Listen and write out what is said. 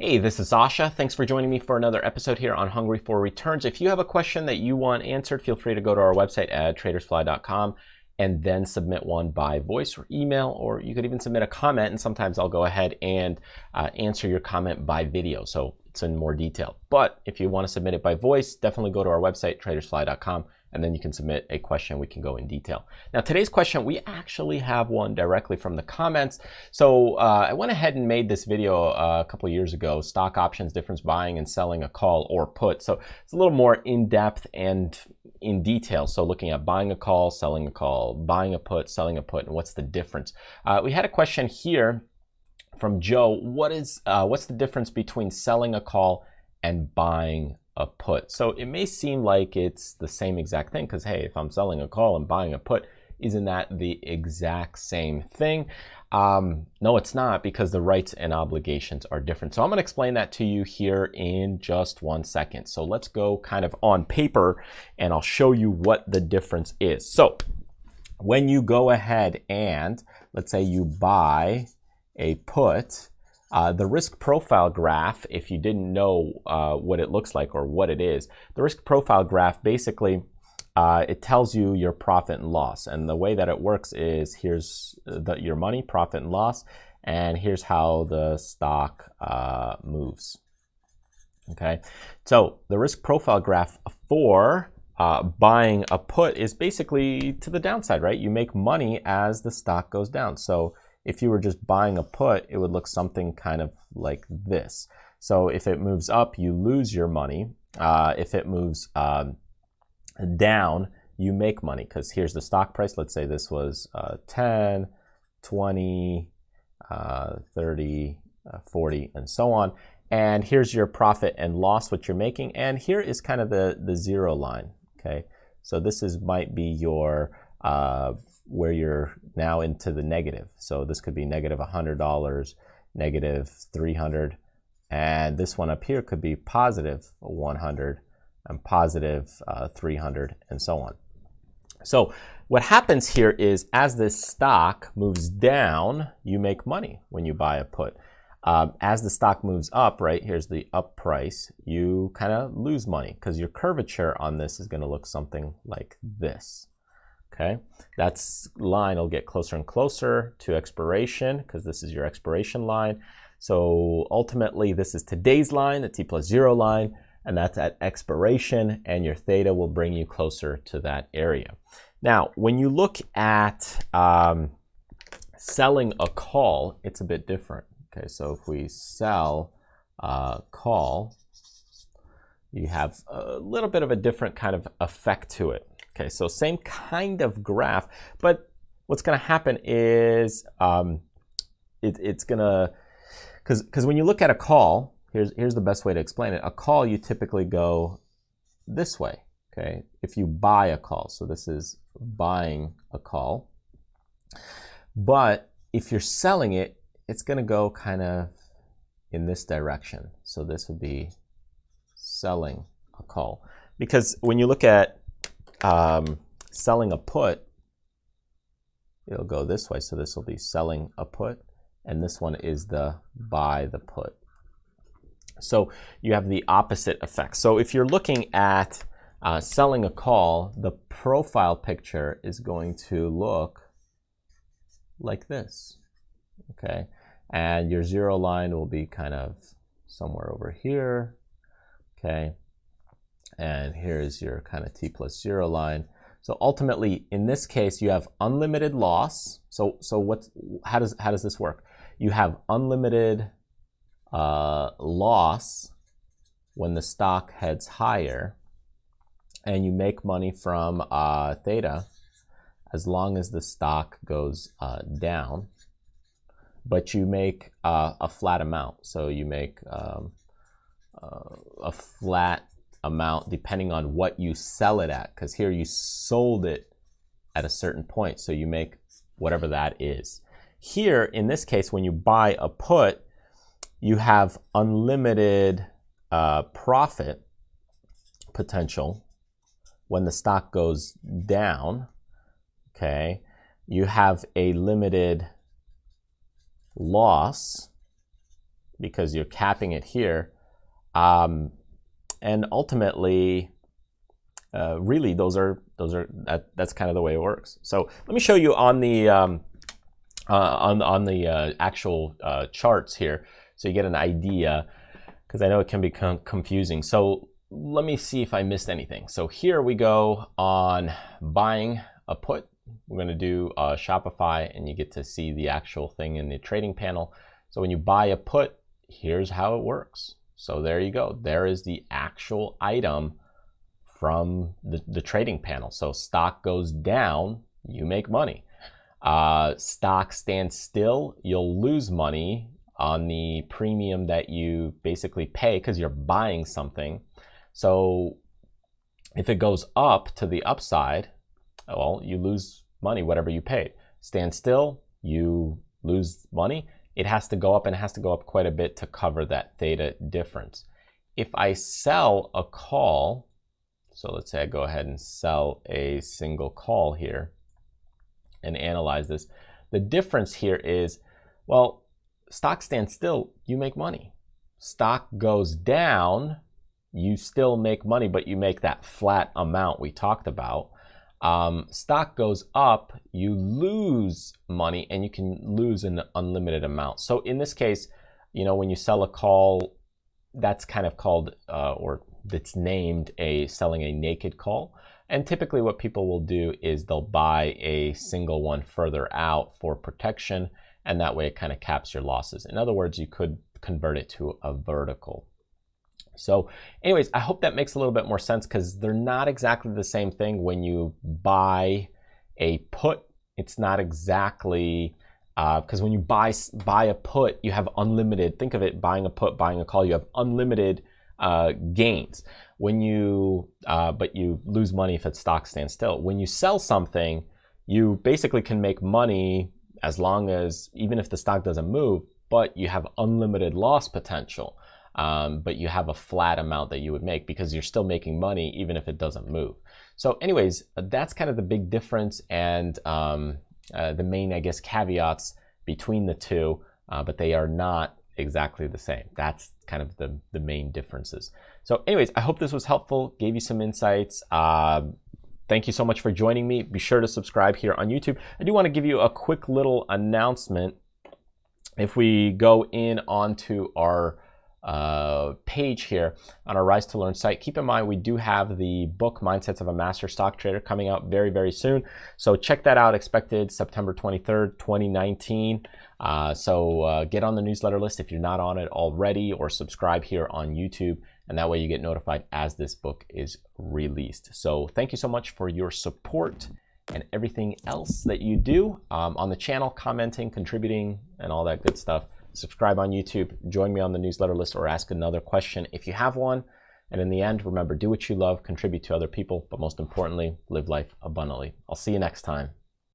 Hey, this is Sasha. Thanks for joining me for another episode here on Hungry for Returns. If you have a question that you want answered, feel free to go to our website at tradersfly.com and then submit one by voice or email, or you could even submit a comment, and sometimes I'll go ahead and answer your comment by video, so it's in more detail. But if you want to submit it by voice, definitely go to our website, tradersfly.com, and then you can submit a question. We can go in detail. Now, today's question, we actually have one directly from the comments. So I went ahead and made this video a couple of years ago, stock options, difference buying and selling a call or put. So it's a little more in-depth and in detail. So looking at buying a call, selling a call, buying a put, selling a put, and what's the difference? We had a question here from Joe. What's the difference between selling a call and buying a put? So it may seem like it's the same exact thing, because hey, if I'm selling a call and buying a put, isn't that the exact same thing? No, it's not, because the rights and obligations are different. So I'm going to explain that to you here in just 1 second. So let's go kind of on paper and I'll show you what the difference is. So when you go ahead and let's say you buy a put, the risk profile graph, if you didn't know what it looks like or what it is, the risk profile graph basically it tells you your profit and loss. And the way that it works is here's your money, profit and loss, and here's how the stock moves. Okay, so the risk profile graph for buying a put is basically to the downside, right? You make money as the stock goes down. So if you were just buying a put, it would look something kind of like this. So if it moves up, you lose your money. If it moves down, you make money, because here's the stock price. Let's say this was 10, 20, 30, 40, and so on. And here's your profit and loss, what you're making. And here is kind of the zero line, okay? So this might be your where you're now into the negative. So this could be negative $100, negative 300, and this one up here could be positive 100 and positive 300, and so on. So what happens here is as this stock moves down, you make money when you buy a put. As the stock moves up, right, here's the up price, you kind of lose money, because your curvature on this is going to look something like this. Okay, that line will get closer and closer to expiration, because this is your expiration line. So ultimately, this is today's line, the T plus 0 line, and that's at expiration, and your theta will bring you closer to that area. Now, when you look at selling a call, it's a bit different. Okay, so if we sell a call, you have a little bit of a different kind of effect to it. Okay, so same kind of graph, but what's going to happen is it's going to, because when you look at a call, here's the best way to explain it. A call, you typically go this way, okay, if you buy a call. So this is buying a call. But if you're selling it, it's going to go kind of in this direction. So this would be selling a call. Because when you look at selling a put, it'll go this way. So this will be selling a put, and this one is the buy the put. So you have the opposite effect. So if you're looking at selling a call, the profile picture is going to look like this, okay? And your zero line will be kind of somewhere over here, okay? And here's your kind of T plus 0 line. So ultimately, in this case, you have unlimited loss. So how does this work? You have unlimited loss when the stock heads higher, and you make money from theta as long as the stock goes down, but you make a flat amount. So you make a flat amount depending on what you sell it at, because here you sold it at a certain point, so you make whatever that is. Here, in this case, when you buy a put, you have unlimited profit potential when the stock goes down, okay? You have a limited loss because you're capping it here. And ultimately, really, that's kind of the way it works. So let me show you on the actual charts here, so you get an idea, because I know it can become confusing. So let me see if I missed anything. So here we go on buying a put. We're going to do Shopify, and you get to see the actual thing in the trading panel. So when you buy a put, here's how it works. So there you go. There is the actual item from the trading panel. So stock goes down, you make money. Stock stands still, you'll lose money on the premium that you basically pay because you're buying something. So if it goes up to the upside, well, you lose money, whatever you paid. Stand still, you lose money. It has to go up, and it has to go up quite a bit to cover that theta difference. If I sell a call, so let's say I go ahead and sell a single call here and analyze this. The difference here is, well, stock stands still, you make money. Stock goes down, you still make money, but you make that flat amount we talked about. Stock goes up, you lose money, and you can lose an unlimited amount. So in this case, you know, when you sell a call, that's kind of called, or it's named selling a naked call. And typically what people will do is they'll buy a single one further out for protection, and that way it kind of caps your losses. In other words, you could convert it to a vertical. So anyways, I hope that makes a little bit more sense, because they're not exactly the same thing. When you buy a put, it's not exactly, because when you buy a put, you have unlimited, think of it, buying a put, buying a call, you have unlimited gains. When you, but you lose money if its stock stands still. When you sell something, you basically can make money as long as, even if the stock doesn't move, but you have unlimited loss potential. But you have a flat amount that you would make, because you're still making money even if it doesn't move. So anyways, that's kind of the big difference, and the main, I guess, caveats between the two, but they are not exactly the same. That's kind of the main differences. So anyways, I hope this was helpful, gave you some insights. Thank you so much for joining me. Be sure to subscribe here on YouTube. I do want to give you a quick little announcement. If we go in onto our page here on our Rise to Learn site, keep in mind we do have the book Mindsets of a Master Stock Trader coming out very, very soon. So check that out, expected September 23rd, 2019. So get on the newsletter list if you're not on it already, or subscribe here on YouTube, and that way you get notified as this book is released. So thank you so much for your support and everything else that you do on the channel, commenting, contributing, and all that good stuff. Subscribe on YouTube, join me on the newsletter list, or ask another question if you have one. And in the end, remember, do what you love, contribute to other people, but most importantly, live life abundantly. I'll see you next time.